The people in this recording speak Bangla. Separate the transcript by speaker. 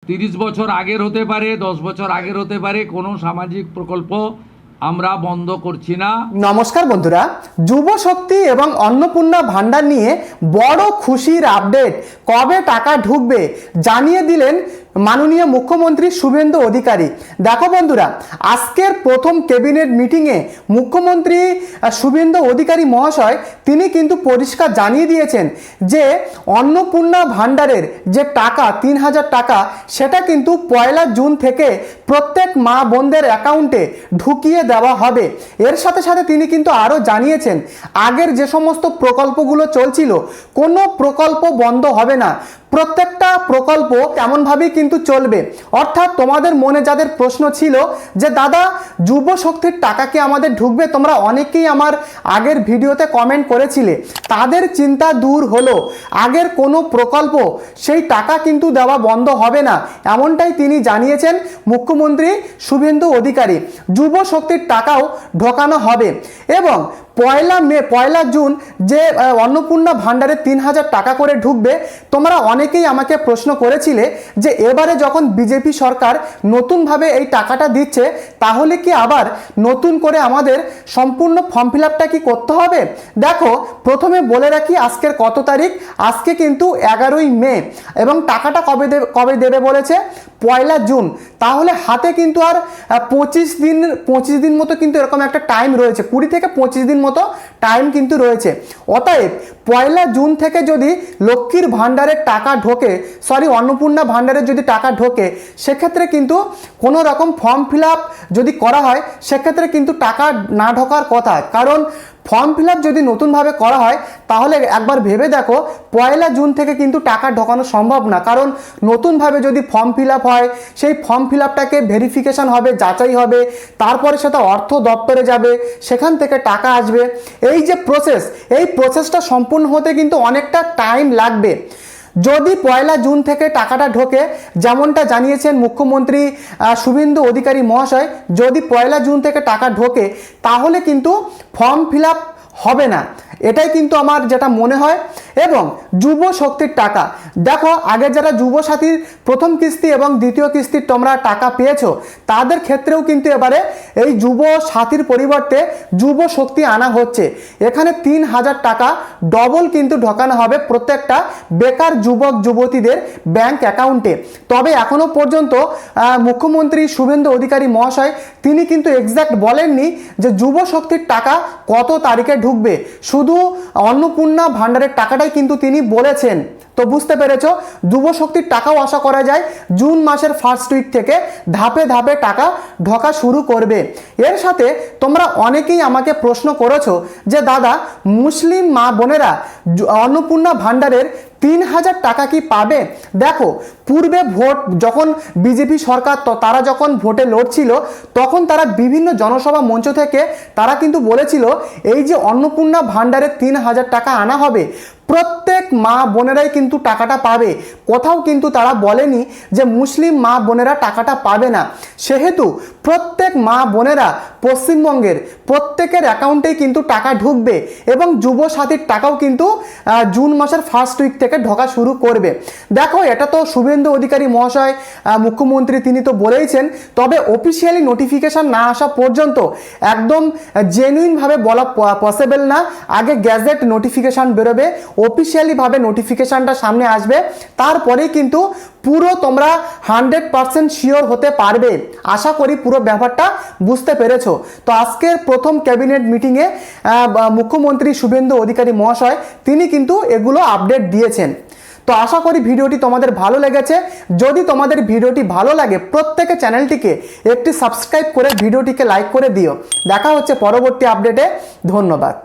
Speaker 1: 30 বছর আগের হতে পারে, 10 বছর আগের হতে পারে, কোনো সামাজিক প্রকল্প আমরা বন্ধ করছি না।
Speaker 2: নমস্কার বন্ধুরা, যুব শক্তি এবং অন্নপূর্ণা ভান্ডার নিয়ে বড় খুশির আপডেট। কবে টাকা ঢুকবে জানিয়ে দিলেন মাননীয় মুখ্যমন্ত্রী শুভেন্দু অধিকারী। দেখো বন্ধুরা, আজকের প্রথম ক্যাবিনেট মিটিংয়ে মুখ্যমন্ত্রী শুভেন্দু অধিকারী মহাশয় তিনি কিন্তু পরিষ্কার জানিয়ে দিয়েছেন যে অন্নপূর্ণা ভান্ডারের যে টাকা 3000 টাকা সেটা কিন্তু 1 জুন থেকে প্রত্যেক মা বোনদের অ্যাকাউন্টে ঢুকিয়ে দেওয়া হবে। এর সাথে সাথে তিনি কিন্তু আরও জানিয়েছেন আগের যে সমস্ত প্রকল্পগুলো চলছিল কোনো প্রকল্প বন্ধ হবে না, প্রত্যেকটা প্রকল্প তেমনভাবেই কিন্তু চলবে। অর্থাৎ তোমাদের মনে যাদের প্রশ্ন ছিল যে দাদা যুব শক্তির টাকা কি আমাদের ঢুকবে, তোমরা অনেকেই আমার আগের ভিডিওতে কমেন্ট করেছিলে, তাদের চিন্তা দূর হলো। আগের কোনো প্রকল্প সেই টাকা কিন্তু দেওয়া বন্ধ হবে না, এমনটাই তিনি জানিয়েছেন মুখ্যমন্ত্রী শুভেন্দু অধিকারী। যুব শক্তির টাকাও ঢোকানো হবে এবং 1 জুন যে অন্নপূর্ণা ভান্ডারে 3000 টাকা করে ঢুকবে। তোমরা অনেকেই আমাকে প্রশ্ন করেছিলে যে এবারে যখন বিজেপি সরকার নতুনভাবে এই টাকাটা দিচ্ছে তাহলে কি আবার নতুন করে আমাদের সম্পূর্ণ ফর্ম ফিল আপটা কি করতে হবে? দেখো, প্রথমে বলে রাখি আজকের কত তারিখ। আজকে কিন্তু 11ই মে এবং টাকাটা কবে দেবে বলেছে 1 জুন। তাহলে হাতে কিন্তু আর 25 দিন মতো কিন্তু এরকম একটা টাইম রয়েছে, 20 থেকে 25 দিন মতো টাইম কিন্তু রয়েছে। অতএব 1 জুন থেকে যদি লক্ষ্মীর ভান্ডারের টাকা ঢোকে, অন্নপূর্ণা ভান্ডারের যদি টাকা ঢোকে, সেক্ষেত্রে কিন্তু কোনো রকম ফর্ম ফিল আপ যদি করা হয় সেক্ষেত্রে কিন্তু টাকা না ঢোকার কথা। কারণ ফর্ম ফিল আপ যদি নতুনভাবে করা হয় তাহলে একবার ভেবে দেখো 1 জুন থেকে কিন্তু টাকা ঢোকানো সম্ভব না। কারণ নতুনভাবে যদি ফর্ম ফিল আপ হয় সেই ফর্ম ফিল আপটাকে ভেরিফিকেশান হবে, যাচাই হবে, তারপরে সেটা অর্থ দপ্তরে যাবে, সেখান থেকে টাকা আসবে। এই যে প্রসেস, এই প্রসেসটা সম্পূর্ণ হতে কিন্তু অনেকটা টাইম লাগবে। যদি 1 জুন থেকে টাকাটা ঢোকে, যেমনটা জানিয়েছেন মুখ্যমন্ত্রী শুভেন্দু অধিকারী মহাশয়, যদি 1 জুন থেকে টাকা ঢোকে তাহলে কিন্তু ফর্ম ফিল আপ হবে না, এটাই কিন্তু আমার যেটা মনে হয়। এবং যুব শক্তির টাকা, দেখো আগে যারা যুব সাথীর প্রথম কিস্তি এবং দ্বিতীয় কিস্তির তোমরা টাকা পেয়েছো তাদের ক্ষেত্রেও কিন্তু এবারে এই যুব সাথীর পরিবর্তে যুব শক্তি আনা হচ্ছে। এখানে 3000 টাকা ডবল কিন্তু ঢোকানো হবে প্রত্যেকটা বেকার যুবক যুবতীদের ব্যাংক অ্যাকাউন্টে। তবে এখনো পর্যন্ত মুখ্যমন্ত্রী শুভেন্দু অধিকারী মহাশয় তিনি কিন্তু এক্সাক্ট বলেননি যে যুব শক্তির টাকা কত তারিখে ঢুকবে, শুধু অন্নপূর্ণা ভান্ডারের টাকাটাই কিন্তু তিনি বলেছেন। তো বুঝতে পেরেছো, যুব শক্তির টাকাও আশা করা যায় জুন মাসের ফার্স্ট উইক থেকে ধাপে ধাপে টাকা ঢোকা শুরু করবে। এর সাথে তোমরা অনেকেই আমাকে প্রশ্ন করেছো যে দাদা মুসলিম মা বোনেরা অন্নপূর্ণা ভান্ডারের 3000 টাকা কি পাবে? দেখো, পূর্বে ভোট যখন বিজেপি সরকার তারা যখন ভোটে লড়ছিল তখন তারা বিভিন্ন জনসভা মঞ্চ থেকে তারা কিন্তু বলেছিল এই যে অন্নপূর্ণা ভান্ডারের 3000 টাকা আনা হবে, প্রত্যেক মা বোনেরাই কিন্তু টাকাটা পাবে। কোথাও কিন্তু তারা বলেনি যে মুসলিম মা বোনেরা টাকাটা পাবে না। সেহেতু প্রত্যেক মা বোনেরা পশ্চিমবঙ্গের প্রত্যেকের অ্যাকাউন্টেই কিন্তু টাকা ঢুকবে এবং যুব সাথীর টাকাও কিন্তু জুন মাসের ফার্স্ট উইক থেকে ঢোকা শুরু করবে। দেখো, এটা তো শুভেন্দু অধিকারী মহাশয় মুখ্যমন্ত্রী তিনি তো বলেইছেন, তবে অফিসিয়ালি নোটিফিকেশান না আসা পর্যন্ত একদম জেনুইনভাবে বলা পসিবল না। আগে গ্যাজেট নোটিফিকেশান বেরোবে, অফিসিয়ালিভাবে নোটিফিকেশানটা সামনে আসবে, তারপরেই কিন্তু পুরো তোমরা 100% শিওর হতে পারবে। আশা করি পুরো ব্যাপারটা বুঝতে পেরেছো। তো আজকের প্রথম ক্যাবিনেট মিটিংয়ে মুখ্যমন্ত্রী শুভেন্দু অধিকারী মহাশয় তিনি কিন্তু এগুলো আপডেট দিয়েছেন। তো আশা করি ভিডিওটি তোমাদের ভালো লেগেছে। যদি তোমাদের ভিডিওটি ভালো লাগে প্রত্যেকে চ্যানেলটিকে একটি সাবস্ক্রাইব করে ভিডিওটিকে লাইক করে দিও। দেখা হচ্ছে পরবর্তী আপডেটে। ধন্যবাদ।